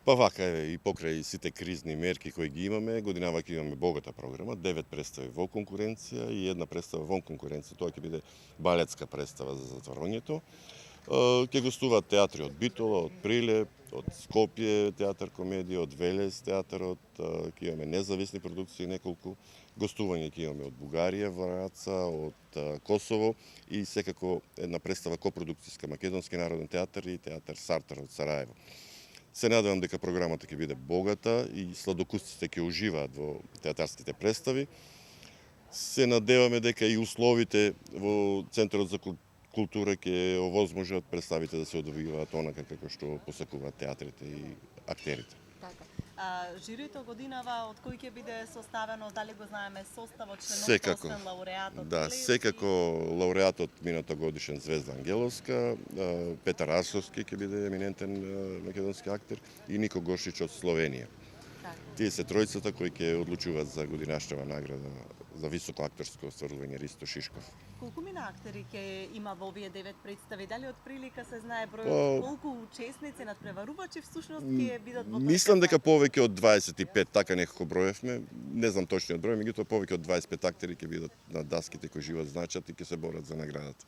Па вака е, и покрај сите кризни мерки кои ги имаме, годинава ќе имаме богата програма, 9 представи во конкуренција и една представа вон конкуренција, тоа ќе биде балетска представа за затворањето. Ќе гостуваат театри од Битола, од Прилеп, од Скопје театар комедија, од Велес театарот, ќе имаме независни продукции неколку, гостување ќе имаме од Бугарија, Враца, од Косово и секако една представа копродукцијска Македонски народен театар и театар Сартар од Сараево. Се надевам дека програмата ќе биде богата и сладокусците ќе уживаат во театарските представи. Се надеваме дека и условите во Центарот за култура ќе овозможат представите да се одвиваат онака како што посакуваат театрите и актерите. Така. Жирито годинава од кој ќе биде составено, дали го знаеме составот, членовите Секако. освен лауреатот? Да, секако лауреатот мината годишен Звезда Ангеловска, Петар Арсовски ќе биде еминентен македонски актер и Нико Гошич од Словенија. Така. Тие се тројцата кои ќе одлучуваат за годинашнава награда за високо акторско остварување Ристо Шишков. Колку мина актери ќе има во овие 9 представи? Дали од прилика се знае бројот? Колку учесници, надпреварувачи всушност ќе бидат во тој? Мислам дека повеќе од 25, така некако броевме, не знам точниот број, меѓутоа повеќе од 25 актери ќе бидат на даските кои живот значат и ќе се борат за наградата.